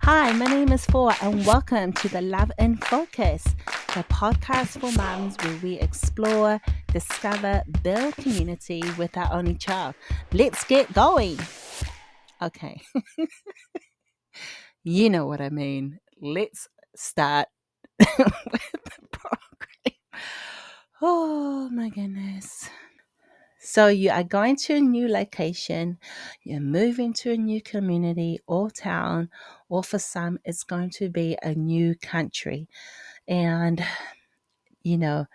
Hi, my name is Four, and welcome to the Love in Focus, the podcast for mums where we explore, discover, build community with our only child. Let's get going. Okay, you know what I mean. Let's start with the program. Oh my goodness. So, you are going to a new location, you're moving to a new community or town, or for some, it's going to be a new country. And, you know,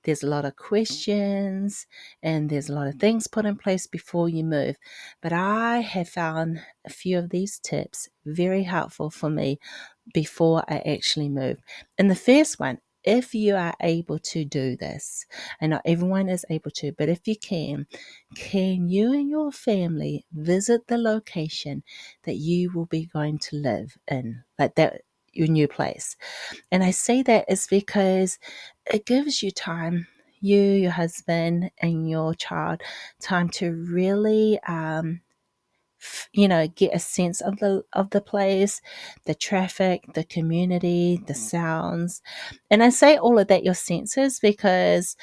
there's a lot of questions and there's a lot of things put in place before you move. But I have found a few of these tips very helpful for me before I actually move. And the first one, if you are able to do this, and not everyone is able to, but if you can you and your family visit the location that you will be going to live in, like that, your new place? And I say that is because it gives you time, you, your husband, and your child, time to really get a sense of the place, the traffic, the community, the sounds. And I say all of that, your senses, because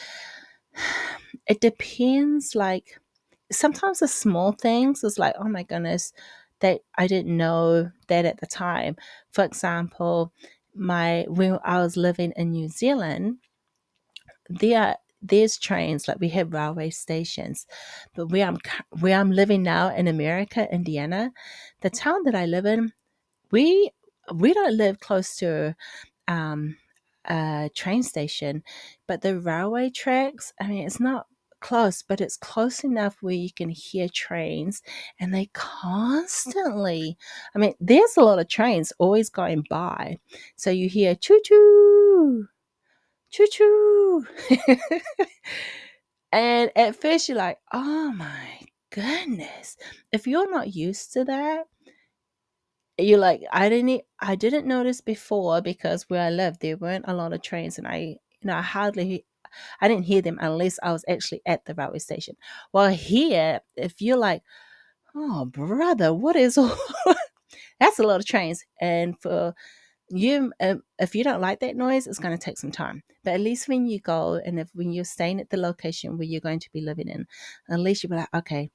it depends. Like, sometimes the small things is like, oh my goodness, that I didn't know that at the time. For example, my when I was living in New Zealand, there's trains, like we have railway stations, but where I'm living now in America, Indiana, the town that I live in, we we don't live close to um, a train station, but the railway tracks, I mean, it's not close, but it's close enough where you can hear trains, and they constantly, I mean, there's a lot of trains always going by. So you hear choo choo, choo choo. And at first you're like, oh my goodness. If you're not used to that, you're like, I didn't notice before, because where I lived there weren't a lot of trains, and I didn't hear them unless I was actually at the railway station. Well, here, if you're like, oh brother, what is all that's a lot of trains. And for you, if you don't like that noise, it's going to take some time. But at least when you go, and if when you're staying at the location where you're going to be living in, at least you'll be like, okay,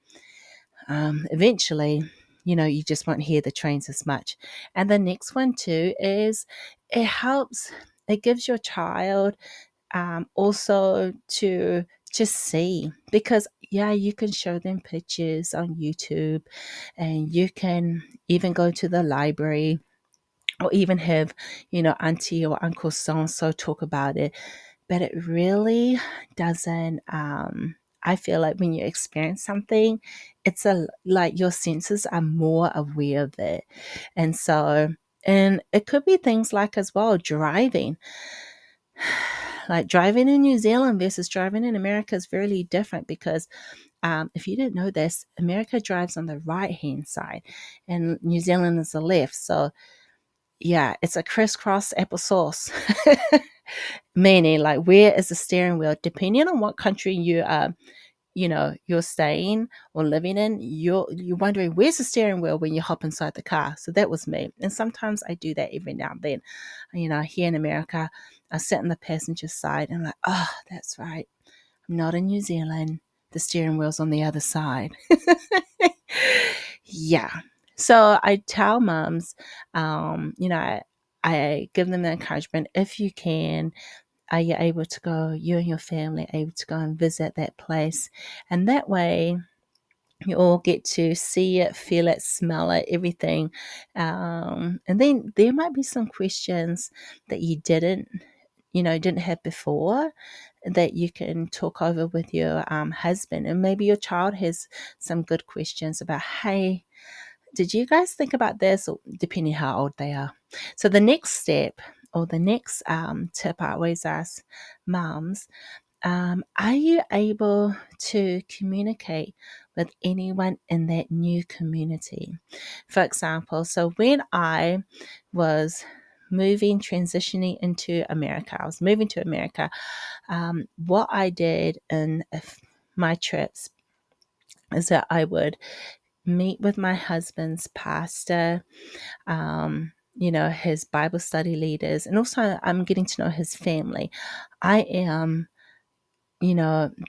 eventually, you just won't hear the trains as much. And the next one too is, it helps. It gives your child also to just see, because yeah, you can show them pictures on YouTube, and you can even go to the library, or even have, auntie or uncle so and so talk about it. But it really doesn't. I feel like when you experience something, it's like your senses are more aware of it. And so, and it could be things like, as well, driving. Like, driving in New Zealand versus driving in America is really different, because if you didn't know this, America drives on the right hand side and New Zealand is the left. So yeah, it's a crisscross applesauce. Meaning, like, where is the steering wheel? Depending on what country you're staying or living in, you're wondering, where's the steering wheel when you hop inside the car. So that was me. And sometimes I do that every now and then. Here in America, I sit on the passenger side and I'm like, oh, that's right, I'm not in New Zealand. The steering wheel's on the other side. Yeah. So I tell moms, I give them the encouragement, if you can, are you able to go, you and your family are able to go and visit that place? And that way, you all get to see it, feel it, smell it, everything. And then there might be some questions that you didn't have before, that you can talk over with your husband. And maybe your child has some good questions about, hey, did you guys think about this? Or depending how old they are. So the next step, or the next tip I always ask moms, are you able to communicate with anyone in that new community? For example, so when I was transitioning into America, I was moving to America. What I did in my trips is that I would meet with my husband's pastor. his Bible study leaders, and also I'm getting to know his family. I am,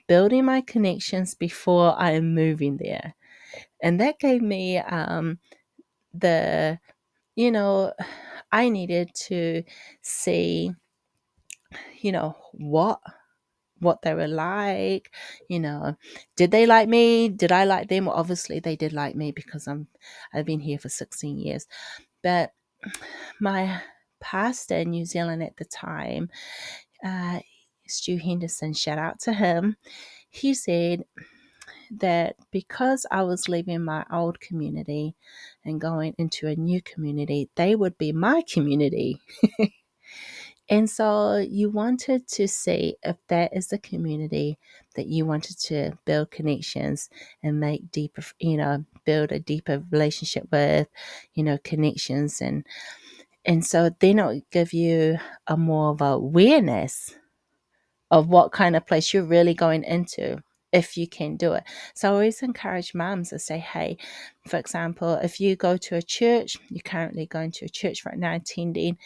building my connections before I am moving there. And that gave me the, you know, I needed to see, what they were like, you know, did they like me? Did I like them? Well, obviously they did like me because I've been here for 16 years. But my pastor in New Zealand at the time, uh, Stu Henderson, shout out to him. He said that because I was leaving my old community and going into a new community, they would be my community. And so you wanted to see if that is the community that you wanted to build connections and make deeper, build a deeper relationship with, connections. And so then it would give you a more of awareness of what kind of place you're really going into if you can do it. So I always encourage moms to say, hey, for example, if you go to a church, you're currently going to a church right now, attending,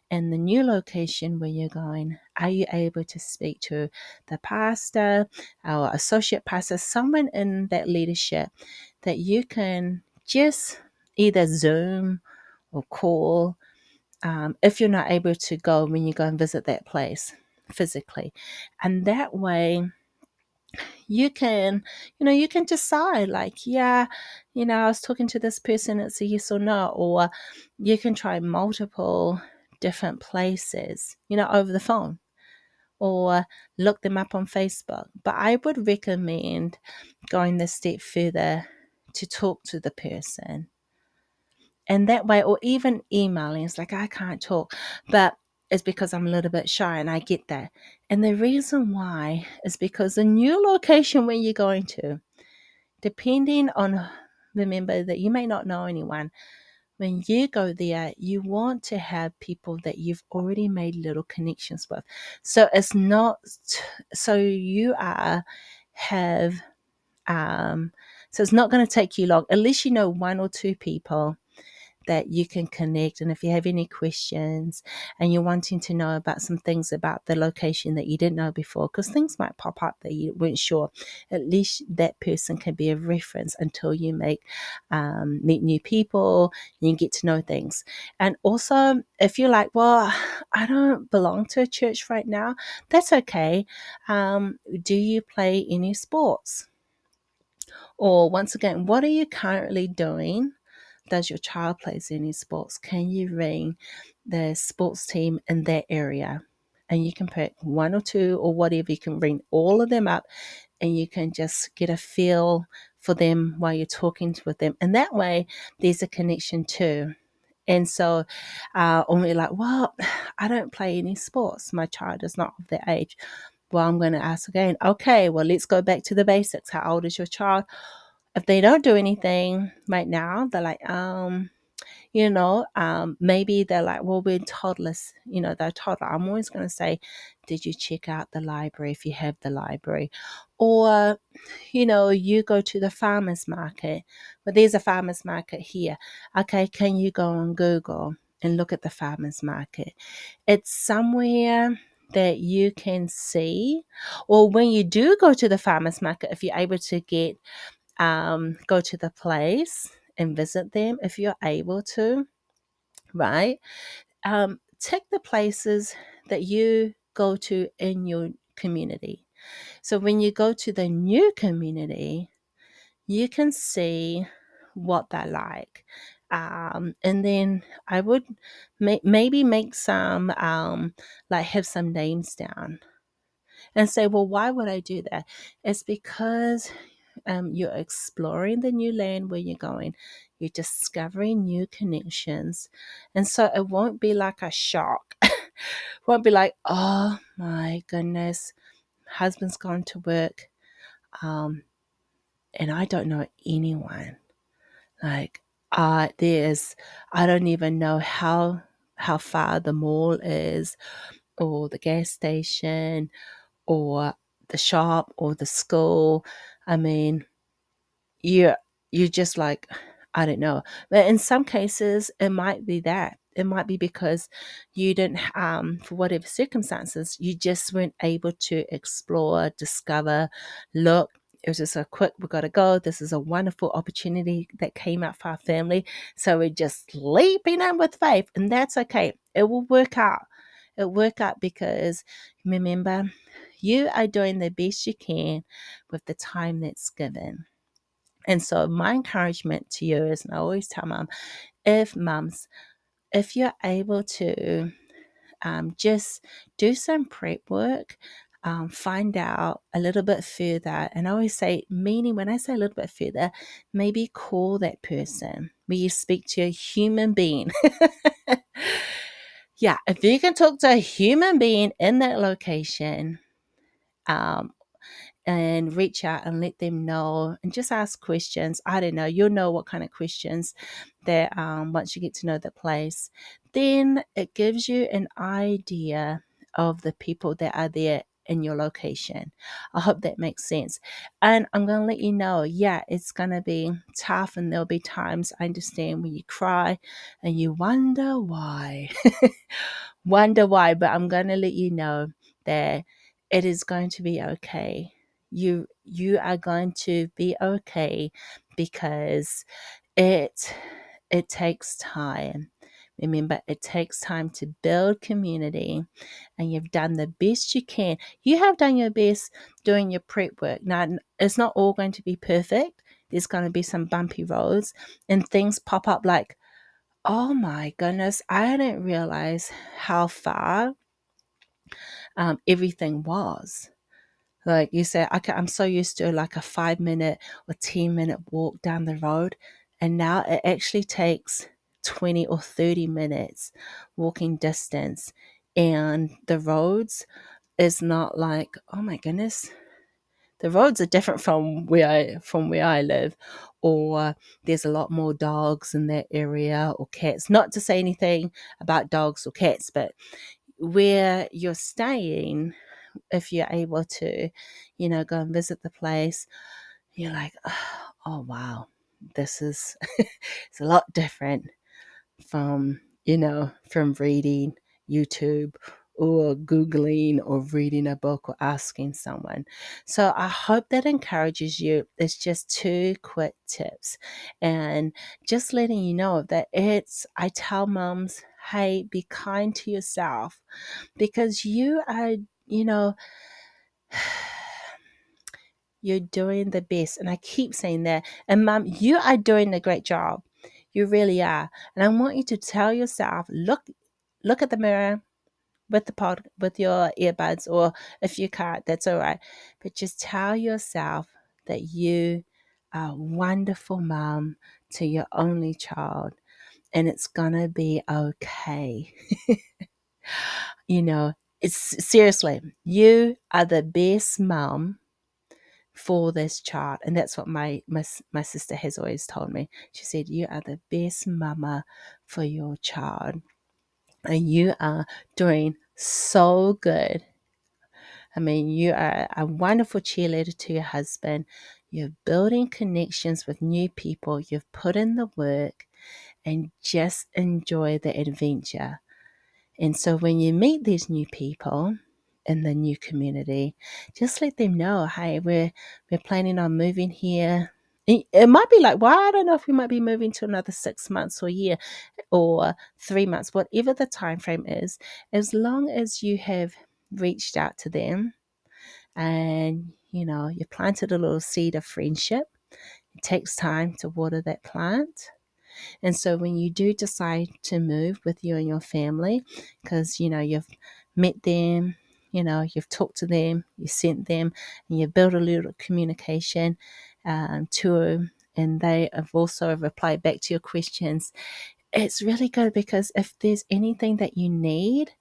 in the new location where you're going, are you able to speak to the pastor or associate pastor, someone in that leadership that you can just either Zoom or call, if you're not able to go when you go and visit that place physically. And that way you can, you can decide like, yeah, I was talking to this person, it's a yes or no. Or you can try multiple different places, over the phone, or look them up on Facebook. But I would recommend going the step further to talk to the person. And that way, or even emailing, it's like, I can't talk, but it's because I'm a little bit shy, and I get that. And the reason why is because the new location where you're going to, depending on, remember that you may not know anyone. When you go there, you want to have people that you've already made little connections with. So it's not, so you have, so it's not going to take you long, unless you know one or two people that you can connect. And if you have any questions and you're wanting to know about some things about the location that you didn't know before, because things might pop up that you weren't sure, at least that person can be a reference until you meet new people, you get to know things. And also, if you're like, well, I don't belong to a church right now, that's okay. Do you play any sports? Or once again, what are you currently doing? Does your child plays any sports? Can you ring the sports team in that area? And you can pick one or two or whatever. You can ring all of them up, and you can just get a feel for them while you're talking with them. And that way, there's a connection too. And so, when we're like, well, I don't play any sports. My child is not of that age. Well, I'm going to ask again, okay, well, let's go back to the basics. How old is your child? If they don't do anything right now, they're like, maybe they're like, well, we're toddlers, they're toddler. I'm always going to say, did you check out the library if you have the library? Or, you go to the farmer's market, but there's a farmer's market here. Okay, can you go on Google and look at the farmer's market? It's somewhere that you can see. Or when you do go to the farmer's market, if you're able to go to the place and visit them, if you're able to, right? Tick the places that you go to in your community. So when you go to the new community, you can see what they're like. And then I would maybe make some, like have some names down and say, well, why would I do that? It's because you're exploring the new land where you're going. You're discovering new connections. And so it won't be like a shock. It won't be like, oh my goodness, husband's gone to work, and I don't know anyone. Like, I don't even know how far the mall is, or the gas station, or the shop, or the school. I mean, you're just like, I don't know. But in some cases, it might be that. it might be because you didn't, for whatever circumstances, you just weren't able to explore, discover, look. It was just a quick, we got to go. This is a wonderful opportunity that came out for our family. So we're just leaping in with faith, and that's okay. It will work out. It'll work out because remember, you are doing the best you can with the time that's given. And so my encouragement to you is, and I always tell mums, if you're able to just do some prep work, find out a little bit further. And I always say, meaning when I say a little bit further, maybe call that person where you speak to a human being. Yeah, if you can talk to a human being in that location, um, and reach out and let them know and just ask questions. I don't know, you'll know what kind of questions that once you get to know the place, then it gives you an idea of the people that are there in your location. I hope that makes sense. And I'm going to let you know, yeah, it's going to be tough, and there'll be times, I understand, when you cry and you wonder why. Wonder why, but I'm going to let you know that it is going to be okay. You are going to be okay, because it it takes time. Remember, it takes time to build community, and you've done the best you can. You have done your best doing your prep work. Now, it's not all going to be perfect. There's going to be some bumpy roads, and things pop up like, oh my goodness, I didn't realize how far everything was. Like you say, okay, I'm so used to like a 5 minute or 10 minute walk down the road, and now it actually takes 20 or 30 minutes walking distance. And the roads is not like, oh my goodness, the roads are different from where I live, or there's a lot more dogs in that area, or cats. Not to say anything about dogs or cats, but where you're staying, if you're able to, go and visit the place, you're like, oh wow, this is it's a lot different from reading YouTube or Googling or reading a book or asking someone. So I hope that encourages you. It's just two quick tips, and just letting you know that I tell mums, hey, be kind to yourself, because you are, you know, you're doing the best. And I keep saying that. And mum, you are doing a great job. You really are. And I want you to tell yourself, look at the mirror with with your earbuds, or if you can't, that's all right. But just tell yourself that you are a wonderful mum to your only child, and it's gonna be okay. It's seriously, you are the best mum for this child. And that's what my sister has always told me. She said, you are the best mama for your child, and you are doing so good. I mean, you are a wonderful cheerleader to your husband. You're building connections with new people. You've put in the work, and just enjoy the adventure. And so when you meet these new people in the new community, just let them know, hey, we're planning on moving here. It might be like, well, I don't know if we might be moving to another 6 months or a year or 3 months, whatever the time frame is, as long as you have reached out to them and you planted a little seed of friendship. It takes time to water that plant. And so when you do decide to move with you and your family, because you've met them, you've talked to them, you sent them, and you built a little communication to them, and they have also replied back to your questions. It's really good, because if there's anything that you need,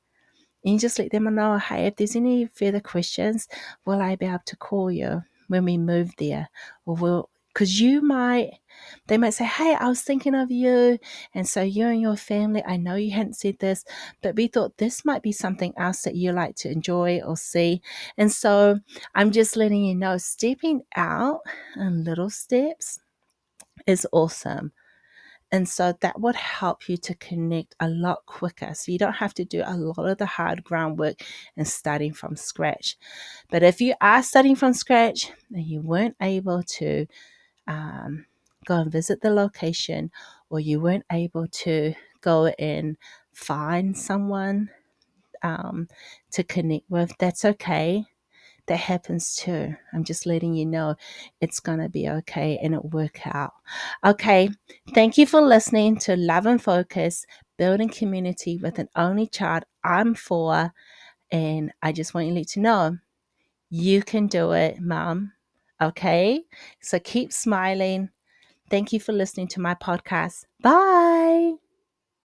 and you just let them know, hey, if there's any further questions, will I be able to call you when we move there? Or because they might say, hey, I was thinking of you. And so you and your family, I know you hadn't said this, but we thought this might be something else that you like to enjoy or see. And so I'm just letting you know, stepping out in little steps is awesome. And so that would help you to connect a lot quicker. So you don't have to do a lot of the hard groundwork and starting from scratch. But if you are starting from scratch and you weren't able to go and visit the location, or you weren't able to go and find someone to connect with, that's okay. That happens too. I'm just letting you know it's going to be okay and it'll work out. Okay. Thank you for listening to Love and Focus, Building Community with an Only Child. I'm 4, and I just want you to know you can do it, Mom. Okay. So keep smiling. Thank you for listening to my podcast. Bye.